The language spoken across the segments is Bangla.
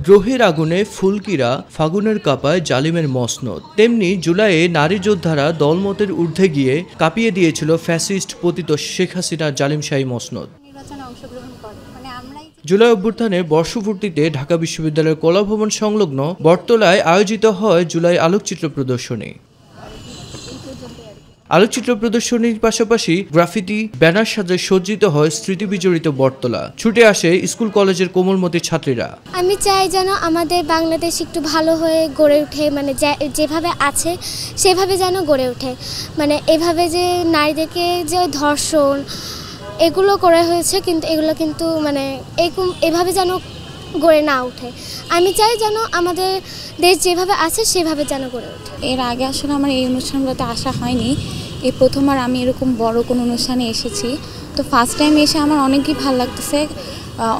দ্রোহের আগুনে ফুলকিরা, ফাগুনের কাঁপায় জালিমের মসনদ। তেমনি জুলাইয়ে নারী যোদ্ধারা দলমতের ঊর্ধ্বে গিয়ে কাঁপিয়ে দিয়েছিল ফ্যাসিস্ট পতিত শেখ হাসিনার জালিমশাহী মসনদ। জুলাই অভ্যুত্থানের বর্ষপূর্তিতে ঢাকা বিশ্ববিদ্যালয়ের কলাভবন সংলগ্ন বটতলায় আয়োজিত হয় জুলাই আলোকচিত্র প্রদর্শনী। আলোকচিত্র প্রদর্শনীর পাশাপাশি গ্রাফিতি, ব্যানার সাজায় সজ্জিত হয় স্মৃতিবিজড়িত বটতলা। ছুটে আসে স্কুল কলেজের কোমলমতি ছাত্রীরা। আমি চাই যেন আমাদের বাংলাদেশ একটু ভালো হয়ে গড়ে ওঠে, মানে যেভাবে আছে সেভাবে যেন গড়ে ওঠে। মানে এভাবে যে নারীদেরকে যে ধর্ষণ এগুলো করা হয়েছে, কিন্তু এগুলো কিন্তু মানে এভাবে যেন গড়ে না ওঠে। আমি চাই যেন আমাদের দেশ যেভাবে আছে সেভাবে যেন গড়ে ওঠে। এর আগে আসলে আমার এই অনুষ্ঠানগুলোতে আসা হয়নি, এই প্রথমবার আমি এরকম বড় কোনো অনুষ্ঠানে এসেছি। তো ফার্স্ট টাইম এসে আমার অনেকই ভালো লাগতেছে,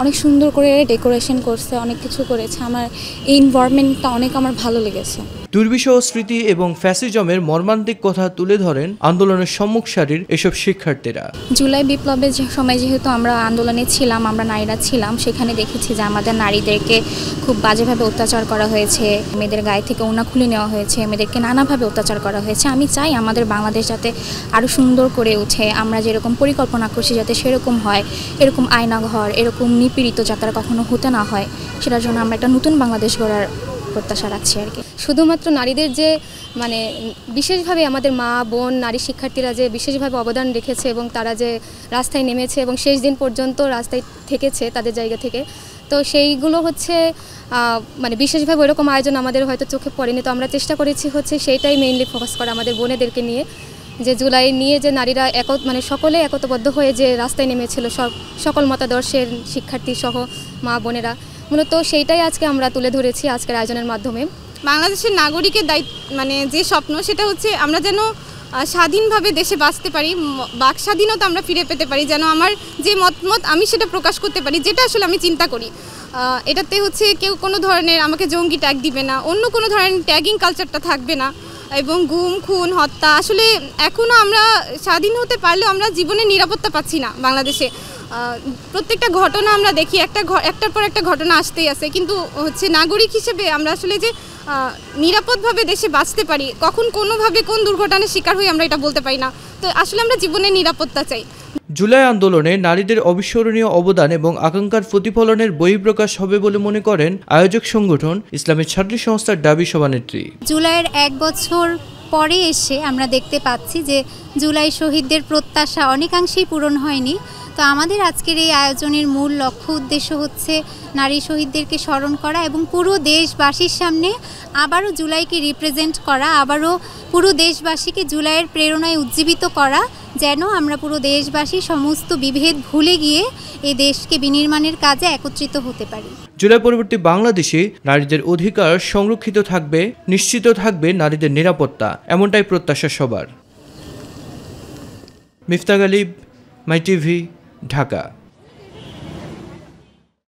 অনেক সুন্দর করে ডেকোরেশন করছে, অনেক কিছু করেছে। আমার এই এনভায়রনমেন্টটা অনেক আমার ভালো লেগেছে। দুর্বিষহ স্মৃতি এবং ফ্যাসিজমের মর্মান্তিক কথা তুলে ধরেন আন্দোলনের সম্মুখ সারির এসব শিক্ষার্থীরা। জুলাই বিপ্লবের সময় যেহেতু আমরা আন্দোলনে ছিলাম, আমরা নারীরা ছিলাম, সেখানে দেখেছি যে আমাদের নারীদেরকে খুব বাজেভাবে অত্যাচার করা হয়েছে, মেয়েদের গায়ে থেকে ওড়না খুলে নেওয়া হয়েছে, মেয়েদেরকে নানাভাবে অত্যাচার করা হয়েছে। আমি চাই আমাদের বাংলাদেশ যাতে আরও সুন্দর করে ওঠে, আমরা যেরকম পরিকল্পনা করছি যাতে সেরকম হয়, এরকম আয়নাঘর, এরকম নিপীড়িত যাতে কখনো হতে না হয়, সেটার জন্য আমরা একটা নতুন বাংলাদেশ গড়ার প্রত্যাশা রাখছি আর কি। শুধুমাত্র নারীদের যে মানে বিশেষভাবে আমাদের মা বোন নারী শিক্ষার্থীরা যে বিশেষভাবে অবদান রেখেছে এবং তারা যে রাস্তায় নেমেছে এবং শেষ দিন পর্যন্ত রাস্তায় থেকেছে তাদের জায়গা থেকে, তো সেইগুলো হচ্ছে মানে বিশেষভাবে ওইরকম আয়োজন আমাদের হয়তো চোখে পড়েনি। তো আমরা চেষ্টা করেছি হচ্ছে সেইটাই মেইনলি ফোকাস করা আমাদের বোনেদেরকে নিয়ে, যে জুলাই নিয়ে যে নারীরা মানে সকলে একতাবদ্ধ হয়ে যে রাস্তায় নেমেছিল, সকল মতাদর্শের শিক্ষার্থী সহ মা বোনেরা, মূলত সেইটাই আজকে আমরা তুলে ধরেছি আজকের আয়োজনের মাধ্যমে। বাংলাদেশের নাগরিকের দায়িত্ব মানে যে স্বপ্ন, সেটা হচ্ছে আমরা যেন স্বাধীনভাবে দেশে বাঁচতে পারি, বাক স্বাধীনতা আমরা ফিরে পেতে পারি, যেন আমার যে মতামত আমি সেটা প্রকাশ করতে পারি, যেটা আসলে আমি চিন্তা করি। এটাতে হচ্ছে কেউ কোনো ধরনের আমাকে জঙ্গি ট্যাগ দিবে না, অন্য কোনো ধরনের ট্যাগিং কালচারটা থাকবে না, এবং গুম খুন হত্যা আসলে এখনও আমরা স্বাধীন হতে পারলেও আমরা জীবনের নিরাপত্তা পাচ্ছি না বাংলাদেশে। প্রত্যেকটা ঘটনা আমরা দেখি, একটার পর একটা ঘটনা আসতেই আছে, কিন্তু হচ্ছে নাগরিক হিসেবে আমরা আসলে যে নিরাপদভাবে দেশে বাঁচতে পারি, কখন কোনোভাবে কোন দুর্ঘটনার শিকার হই আমরা এটা বলতে পারি না। তো আসলে আমরা জীবনের নিরাপত্তা চাই। জুলাই আন্দোলনে নারীদের অবিস্মরণীয় অবদান এবং আকাঙ্ক্ষার প্রতিফলনের বহিঃপ্রকাশ হবে বলে মনে করেন আয়োজক সংগঠন ইসলামী ছাত্রী সংস্থার ডাবি সভানেত্রী। জুলাইয়ের 1 বছর পরে এসে আমরা দেখতে পাচ্ছি যে জুলাই শহীদদের প্রত্যাশা অনেকাংশেই পূরণ হয়নি। তো আমাদের আজকের এই আয়োজনের মূল লক্ষ্য উদ্দেশ্য হচ্ছে নারী শহীদদেরকে স্মরণ করা এবং পুরো দেশবাসীর সামনে আবারও জুলাইকে রিপ্রেজেন্ট করা, আবারও পুরো দেশবাসীকে জুলাইয়ের প্রেরণায় উজ্জীবিত করা, যেন আমরা পুরো দেশবাসী সমস্ত বিভেদ ভুলে গিয়ে এই দেশকে বিনির্মাণের কাজে একত্রিত হতে পারি। জুলাই পরবর্তী বাংলাদেশে নারীদের অধিকার সংরক্ষিত থাকবে, নিশ্চিত থাকবে নারীদের নিরাপত্তা, এমনটাই প্রত্যাশা সবার। মিফতা গালিব, মাই টিভি, ঢাকা।